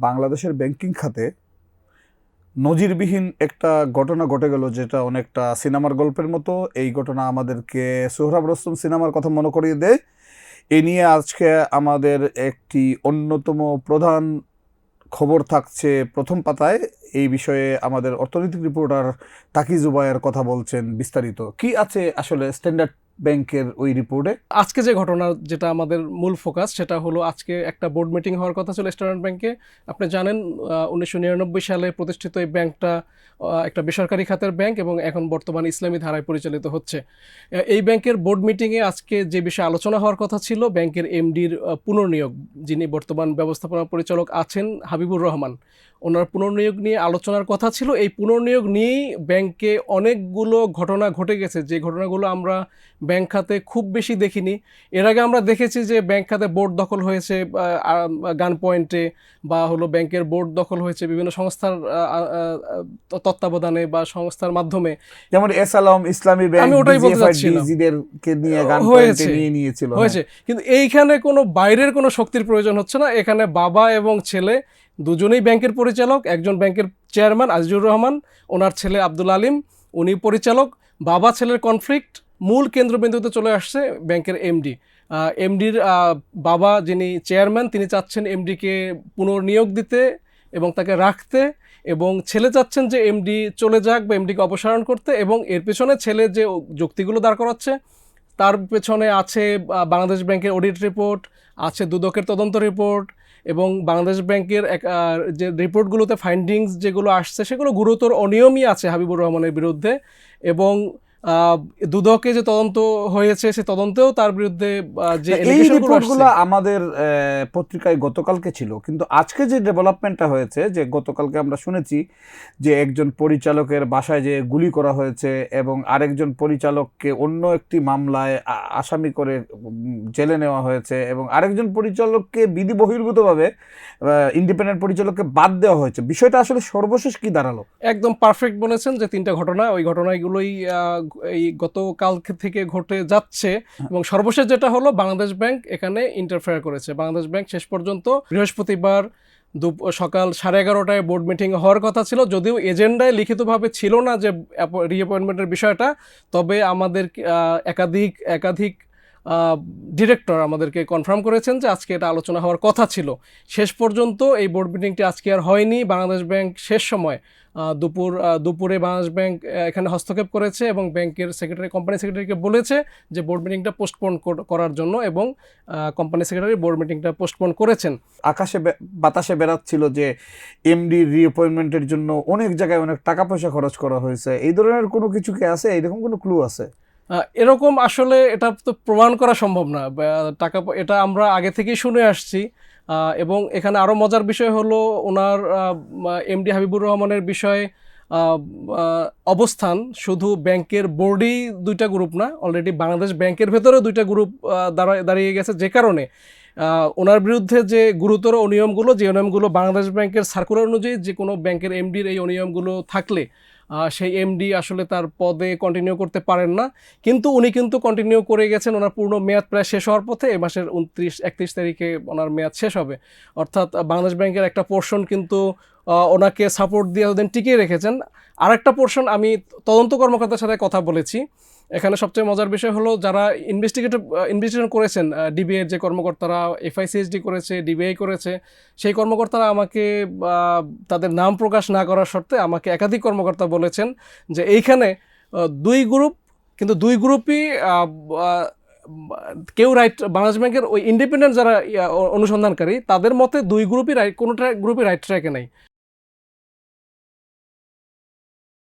বাংলাদেশের ব্যাংকিং খাতে নজিরবিহীন একটা ঘটনা ঘটে গেল, যেটা অনেকটা সিনেমার গল্পের মতো। এই ঘটনা আমাদেরকে সোহরাব রুস্তম সিনেমার কথা মনে করিয়ে দেয়। এ নিয়ে আজকে আমাদের একটি অন্যতম প্রধান খবর থাকছে প্রথম পাতায়। এই বিষয়ে আমাদের অর্থনৈতিক রিপোর্টার তাকি জুবায়ের কথা বলছেন। বিস্তারিত কি আছে আসলে স্ট্যান্ডার্ড ব্যাংকের ওই রিপোর্টে? আজকে যে ঘটনা, যেটা আমাদের মূল ফোকাস, সেটা হলো আজকে একটা বোর্ড মিটিং হওয়ার কথা ছিল স্ট্যান্ডার্ড ব্যাংকে। আপনি জানেন 1999 সালে প্রতিষ্ঠিত এই ব্যাংকটা একটা বেসরকারি খাতের ব্যাংক এবং এখন বর্তমানে ইসলামী ধারায় পরিচালিত হচ্ছে। এই ব্যাংকের বোর্ড মিটিংয়ে আজকে যে বিষয়ে আলোচনা হওয়ার কথা ছিল, ব্যাংকের এমডির পুনর্নিয়োগ, যিনি বর্তমান ব্যবস্থাপনা পরিচালক আছেন হাবিবুর রহমান, ওনার পুনর্নিয়োগ নিয়ে আলোচনার কথা ছিল। এই পুনর্নিয়োগ নিয়েই ব্যাংকে অনেকগুলো ঘটনা ঘটে গেছে, যে ঘটনাগুলো আমরা ব্যাংক খাতে খুব বেশি দেখিনি। এর আগে আমরা দেখেছি যে ব্যাংক খাতে বোর্ড দখল হয়েছে গান পয়েন্টে, বা হলো ব্যাংকের বোর্ড দখল হয়েছে বিভিন্ন সংস্থার তত্ত্বাবধানে বা সংস্থার মাধ্যমে, যেমন এস আলম ইসলামী ব্যাংক, আমি ওটাই বলতে চাচ্ছিলাম, ডিজিদেরকে নিয়ে গান পয়েন্টে হয়েছে নিয়ে নিয়েছিল। হয়েছে কিন্তু এইখানে কোনো বাইরের কোনো শক্তির প্রয়োজন হচ্ছে না। এখানে বাবা এবং ছেলে দুজনেই ব্যাংকের পরিচালক। একজন ব্যাংকের চেয়ারম্যান আজিজুর রহমান, ওনার ছেলে আব্দুল আলিম, উনি পরিচালক। বাবা ছেলের কনফ্লিক্ট মূল কেন্দ্রবিন্দুতে চলে আসছে ব্যাংকের এমডি। এমডির বাবা, যিনি চেয়ারম্যান, তিনি চাচ্ছেন এমডিকে পুনর্নিয়োগ দিতে এবং তাকে রাখতে, এবং ছেলে চাচ্ছেন যে এমডি চলে যাক বা এমডিকে অপসারণ করতে। এবং এর পেছনে ছেলে যে যুক্তিগুলো দাঁড় করাচ্ছে, তার পেছনে আছে বাংলাদেশ ব্যাংকের অডিট রিপোর্ট, আছে দুদকের তদন্ত রিপোর্ট, এবং বাংলাদেশ ব্যাংকের যে রিপোর্টগুলোতে ফাইন্ডিংস যেগুলো আসছে, সেগুলো গুরুতর অনিয়মই আছে হাবিবুর রহমানের বিরুদ্ধে। এবং দুদকে যে তদন্ত হয়েছে, সে তদন্তেও তার বিরুদ্ধে যে এই এলিগেশনগুলো আসছে। রিপোর্টগুলো আমাদের পত্রিকায় গতকালকে ছিল, কিন্তু আজকে যে ডেভেলপমেন্টটা হয়েছে, যে গতকালকে আমরা শুনেছি যে একজন পরিচালকের বাসায় যে গুলি করা হয়েছে এবং আরেকজন পরিচালককে অন্য একটি মামলায় আসামি করে জেলে নেওয়া হয়েছে, এবং আরেকজন পরিচালককে বিধি বহির্ভূতভাবে ইন্ডিপেন্ডেন্ট পরিচালককে বাদ দেওয়া হয়েছে। বিষয়টা আসলে সর্বশেষ কি দাঁড়ালো? একদম পারফেক্ট বলেছেন যে তিনটা ঘটনা, ওই ঘটনাগুলোই এই গতকাল থেকে ঘটে যাচ্ছে। এবং সর্বশেষ যেটা হলো, বাংলাদেশ ব্যাংক এখানে ইন্টারফেয়ার করেছে। বাংলাদেশ ব্যাংক শেষ পর্যন্ত বৃহস্পতিবার সকাল 11:30টায় বোর্ড মিটিং হওয়ার কথা ছিল, যদিও এজেন্ডায় লিখিতভাবে ছিল না যে রিঅ্যাপয়েন্টমেন্টের বিষয়টা। তবে আমাদের একাধিক একাধিক ডিরেক্টর আমাদেরকে কনফার্ম করেছেন যে আজকে এটা আলোচনা হওয়ার কথা ছিল। শেষ পর্যন্ত এই বোর্ড মিটিংটি আজকে আর হয়নি। বাংলাদেশ ব্যাংক শেষ সময় দুপুরে বাংলাদেশ ব্যাংক এখানে হস্তক্ষেপ করেছে এবং ব্যাংকের সেক্রেটারি, কোম্পানি সেক্রেটারিকে বলেছে যে বোর্ড মিটিংটা পোস্টপোন করার জন্য, এবং কোম্পানি সেক্রেটারি বোর্ড মিটিংটা পোস্টপোন করেছেন। আকাশে বাতাসে বেরাচ্ছিল যে এমডি রিঅ্যাপয়েন্টমেন্টের জন্য অনেক জায়গায় অনেক টাকা পয়সা খরচ করা হয়েছে। এই ধরনের কোনো কিছু কি আছে? এইরকম কোনো ক্লু আছে? এরকম আসলে এটা তো প্রমাণ করা সম্ভব না। এটা আমরা আগে থেকেই শুনে আসছি। এবং এখানে আরও মজার বিষয় হলো, ওনার এমডি হাবিবুর রহমানের বিষয়ে অবস্থান শুধু ব্যাংকের বোর্ডেই দুইটা গ্রুপ না, অলরেডি বাংলাদেশ ব্যাংকের ভেতরেও দুইটা গ্রুপ দাঁড়িয়ে গেছে, যে কারণে ওনার বিরুদ্ধে যে গুরুতর অনিয়মগুলো, যে অনিয়মগুলো বাংলাদেশ ব্যাংকের সার্কুলার অনুযায়ী যে কোনো ব্যাংকের এমডির এই অনিয়মগুলো থাকলে সেই এমডি আসলে তার পদে কন্টিনিউ করতে পারেন না। কিন্তু উনি কিন্তু কন্টিনিউ করে গেছেন। ওনার পূর্ণ মেয়াদ প্রায় শেষ হওয়ার পথে, এই মাসের 31 তারিখে ওনার মেয়াদ শেষ হবে। অর্থাৎ বাংলাদেশ ব্যাংকের একটা পোর্শন কিন্তু ওনাকে সাপোর্ট দিয়ে ওদের টিকিয়ে রেখেছেন। আরেকটা পোর্শন, আমি তদন্ত কর্মকর্তার সাথে কথা বলেছি। এখানে সবচেয়ে মজার বিষয় হলো, যারা ইনভেস্টিগেশন করেছেন, ডিবিআই যে কর্মকর্তারা, এফআইসিএসডি করেছে, ডিবিআই করেছে, সেই কর্মকর্তারা আমাকে তাদের নাম প্রকাশ না করার শর্তে আমাকে একাধিক কর্মকর্তা বলেছেন যে এইখানে দুই গ্রুপ, কিন্তু দুই গ্রুপই কেউ রাইট, বাংলাদেশ ব্যাংকের ওই ইন্ডিপেন্ডেন্ট যারা অনুসন্ধানকারী, তাদের মতে দুই গ্রুপই রাইট, কোনোটা গ্রুপই রাইট ট্র্যাকে নেই।